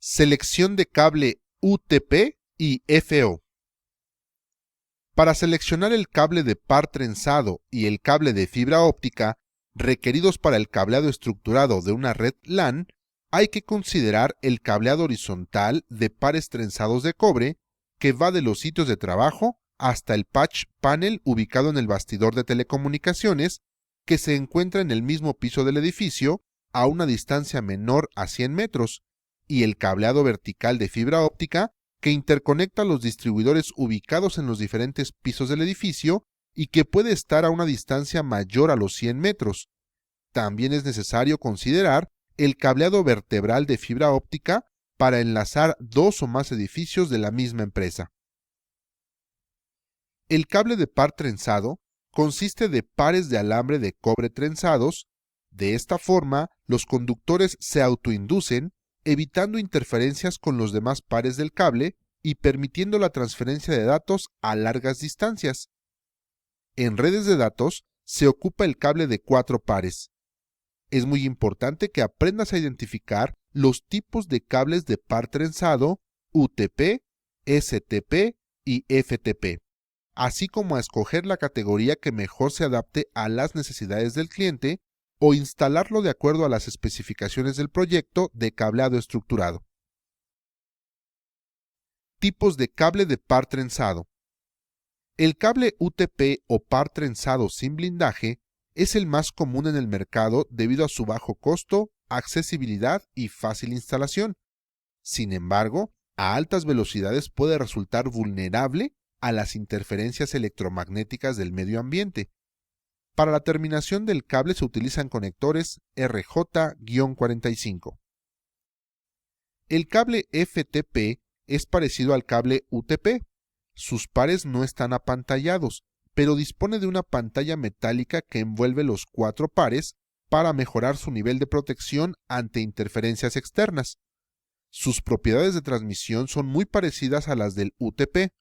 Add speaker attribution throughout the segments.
Speaker 1: Selección de cable UTP y FO. Para seleccionar el cable de par trenzado y el cable de fibra óptica requeridos para el cableado estructurado de una red LAN, hay que considerar el cableado horizontal de pares trenzados de cobre que va de los sitios de trabajo hasta el patch panel ubicado en el bastidor de telecomunicaciones que se encuentra en el mismo piso del edificio a una distancia menor a 100 metros, y el cableado vertical de fibra óptica que interconecta los distribuidores ubicados en los diferentes pisos del edificio y que puede estar a una distancia mayor a los 100 metros. También es necesario considerar el cableado vertebral de fibra óptica para enlazar dos o más edificios de la misma empresa. El cable de par trenzado consiste de pares de alambre de cobre trenzados. De esta forma, los conductores se autoinducen, evitando interferencias con los demás pares del cable y permitiendo la transferencia de datos a largas distancias. En redes de datos se ocupa el cable de 4 pares. Es muy importante que aprendas a identificar los tipos de cables de par trenzado UTP, STP y FTP, así como a escoger la categoría que mejor se adapte a las necesidades del cliente o instalarlo de acuerdo a las especificaciones del proyecto de cableado estructurado. Tipos de cable de par trenzado. El cable UTP o par trenzado sin blindaje es el más común en el mercado debido a su bajo costo, accesibilidad y fácil instalación. Sin embargo, a altas velocidades puede resultar vulnerable a las interferencias electromagnéticas del medio ambiente. Para la terminación del cable se utilizan conectores RJ-45. El cable FTP es parecido al cable UTP. Sus pares no están apantallados, pero dispone de una pantalla metálica que envuelve los 4 pares para mejorar su nivel de protección ante interferencias externas. Sus propiedades de transmisión son muy parecidas a las del UTP.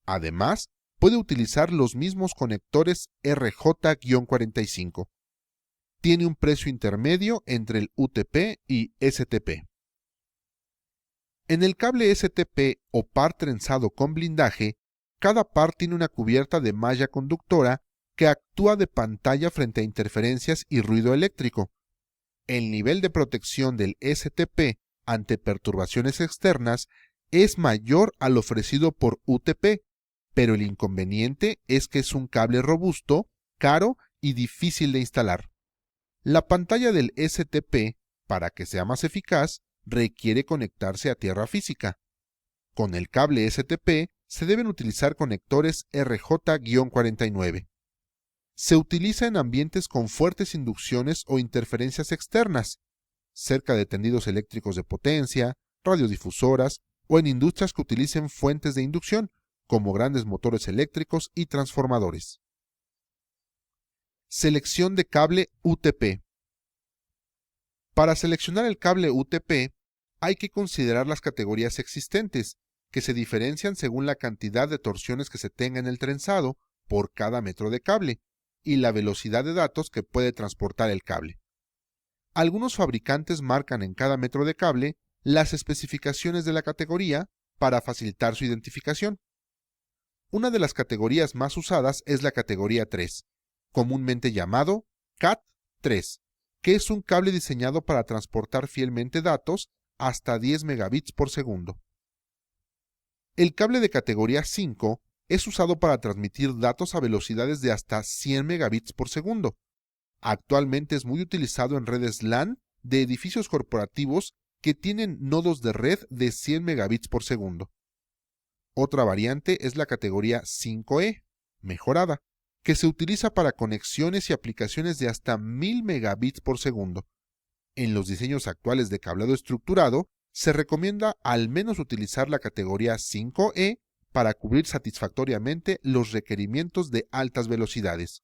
Speaker 1: Además, puede utilizar los mismos conectores RJ-45. Tiene un precio intermedio entre el UTP y STP. En el cable STP o par trenzado con blindaje, cada par tiene una cubierta de malla conductora que actúa de pantalla frente a interferencias y ruido eléctrico. El nivel de protección del STP ante perturbaciones externas es mayor al ofrecido por UTP, pero el inconveniente es que es un cable robusto, caro y difícil de instalar. La pantalla del STP, para que sea más eficaz, requiere conectarse a tierra física. Con el cable STP se deben utilizar conectores RJ-49. Se utiliza en ambientes con fuertes inducciones o interferencias externas, cerca de tendidos eléctricos de potencia, radiodifusoras o en industrias que utilicen fuentes de inducción, como grandes motores eléctricos y transformadores. Selección de cable UTP. Para seleccionar el cable UTP, hay que considerar las categorías existentes, que se diferencian según la cantidad de torsiones que se tenga en el trenzado por cada metro de cable y la velocidad de datos que puede transportar el cable. Algunos fabricantes marcan en cada metro de cable las especificaciones de la categoría para facilitar su identificación. Una de las categorías más usadas es la categoría 3, comúnmente llamado CAT3, que es un cable diseñado para transportar fielmente datos hasta 10 megabits por segundo. El cable de categoría 5 es usado para transmitir datos a velocidades de hasta 100 megabits por segundo. Actualmente es muy utilizado en redes LAN de edificios corporativos que tienen nodos de red de 100 megabits por segundo. Otra variante es la categoría 5E, mejorada, que se utiliza para conexiones y aplicaciones de hasta 1000 megabits por segundo. En los diseños actuales de cableado estructurado, se recomienda al menos utilizar la categoría 5E para cubrir satisfactoriamente los requerimientos de altas velocidades.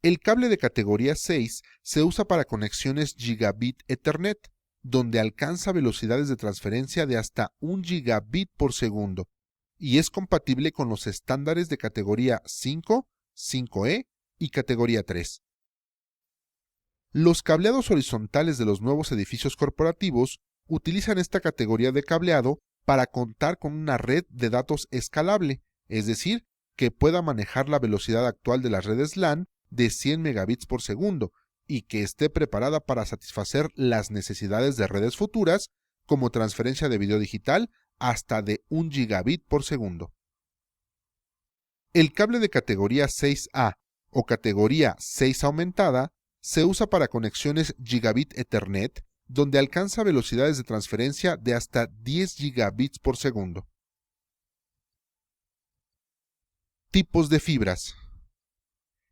Speaker 1: El cable de categoría 6 se usa para conexiones Gigabit Ethernet, donde alcanza velocidades de transferencia de hasta 1 gigabit por segundo y es compatible con los estándares de categoría 5, 5E y categoría 3. Los cableados horizontales de los nuevos edificios corporativos utilizan esta categoría de cableado para contar con una red de datos escalable, es decir, que pueda manejar la velocidad actual de las redes LAN de 100 megabits por segundo y que esté preparada para satisfacer las necesidades de redes futuras, como transferencia de video digital hasta de 1 gigabit por segundo. El cable de categoría 6A o categoría 6 aumentada se usa para conexiones Gigabit Ethernet, donde alcanza velocidades de transferencia de hasta 10 gigabits por segundo. Tipos de fibras.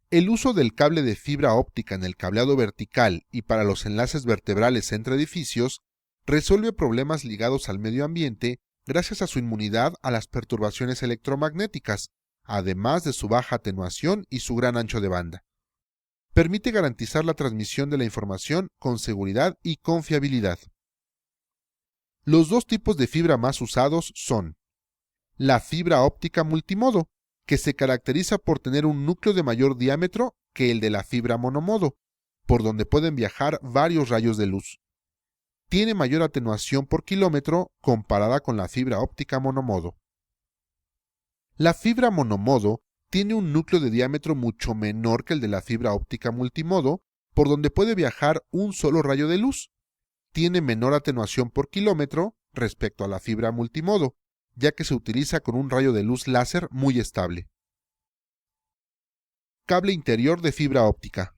Speaker 1: El uso del cable de fibra óptica en el cableado vertical y para los enlaces vertebrales entre edificios resuelve problemas ligados al medio ambiente gracias a su inmunidad a las perturbaciones electromagnéticas, además de su baja atenuación y su gran ancho de banda. Permite garantizar la transmisión de la información con seguridad y confiabilidad. Los dos tipos de fibra más usados son la fibra óptica multimodo, que se caracteriza por tener un núcleo de mayor diámetro que el de la fibra monomodo, por donde pueden viajar varios rayos de luz. Tiene mayor atenuación por kilómetro comparada con la fibra óptica monomodo. La fibra monomodo tiene un núcleo de diámetro mucho menor que el de la fibra óptica multimodo, por donde puede viajar un solo rayo de luz. Tiene menor atenuación por kilómetro respecto a la fibra multimodo, ya que se utiliza con un rayo de luz láser muy estable. Cable interior de fibra óptica.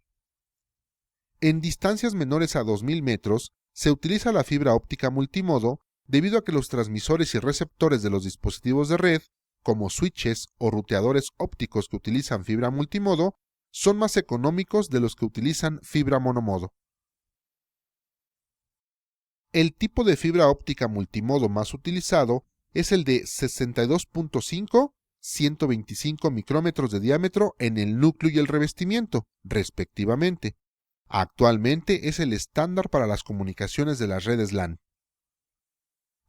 Speaker 1: En distancias menores a 2000 metros se utiliza la fibra óptica multimodo debido a que los transmisores y receptores de los dispositivos de red, como switches o ruteadores ópticos que utilizan fibra multimodo, son más económicos de los que utilizan fibra monomodo. El tipo de fibra óptica multimodo más utilizado es el de 62.5-125 micrómetros de diámetro en el núcleo y el revestimiento, respectivamente. Actualmente es el estándar para las comunicaciones de las redes LAN.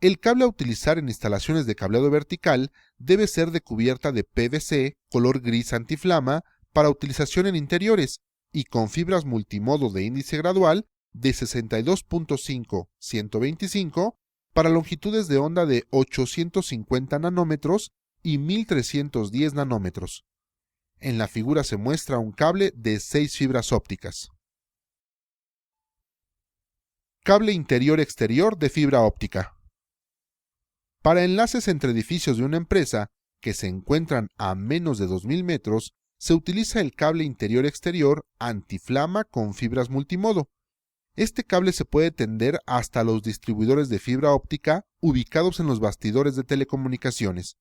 Speaker 1: El cable a utilizar en instalaciones de cableado vertical debe ser de cubierta de PVC color gris antiflama para utilización en interiores y con fibras multimodo de índice gradual de 62.5-125 para longitudes de onda de 850 nanómetros y 1310 nanómetros. En la figura se muestra un cable de 6 fibras ópticas. Cable interior-exterior de fibra óptica. Para enlaces entre edificios de una empresa que se encuentran a menos de 2000 metros, se utiliza el cable interior-exterior antiflama con fibras multimodo. Este cable se puede tender hasta los distribuidores de fibra óptica ubicados en los bastidores de telecomunicaciones.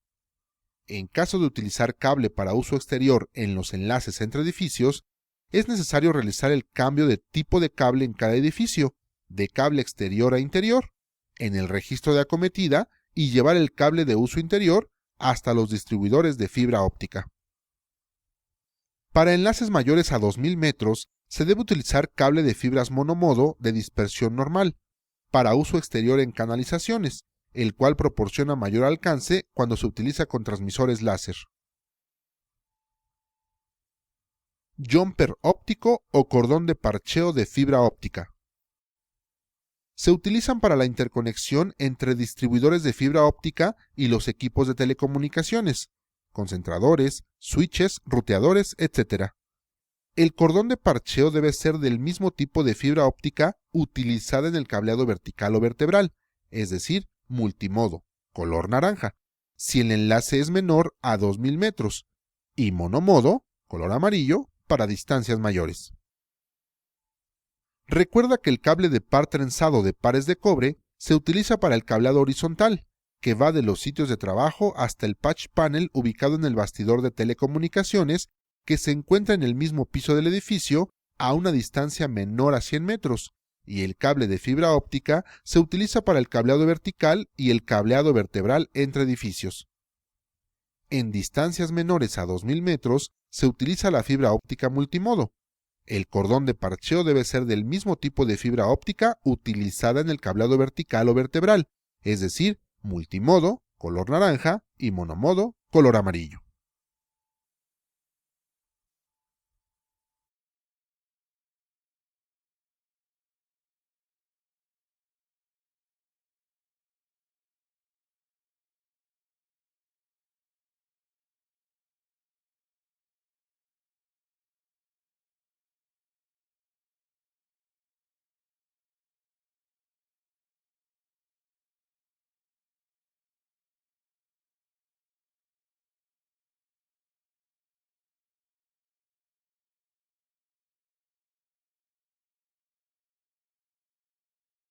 Speaker 1: En caso de utilizar cable para uso exterior en los enlaces entre edificios, es necesario realizar el cambio de tipo de cable en cada edificio, de cable exterior a interior, en el registro de acometida y llevar el cable de uso interior hasta los distribuidores de fibra óptica. Para enlaces mayores a 2000 metros, se debe utilizar cable de fibras monomodo de dispersión normal, para uso exterior en canalizaciones, el cual proporciona mayor alcance cuando se utiliza con transmisores láser. Jumper óptico o cordón de parcheo de fibra óptica. Se utilizan para la interconexión entre distribuidores de fibra óptica y los equipos de telecomunicaciones, concentradores, switches, ruteadores, etc. El cordón de parcheo debe ser del mismo tipo de fibra óptica utilizada en el cableado vertical o vertebral, es decir, multimodo, color naranja, si el enlace es menor a 2000 metros, y monomodo, color amarillo, para distancias mayores. Recuerda que el cable de par trenzado de pares de cobre se utiliza para el cableado horizontal, que va de los sitios de trabajo hasta el patch panel ubicado en el bastidor de telecomunicaciones que se encuentra en el mismo piso del edificio a una distancia menor a 100 metros, y el cable de fibra óptica se utiliza para el cableado vertical y el cableado vertebral entre edificios. En distancias menores a 2000 metros se utiliza la fibra óptica multimodo. El cordón de parcheo debe ser del mismo tipo de fibra óptica utilizada en el cableado vertical o vertebral, es decir, multimodo, color naranja, y monomodo, color amarillo.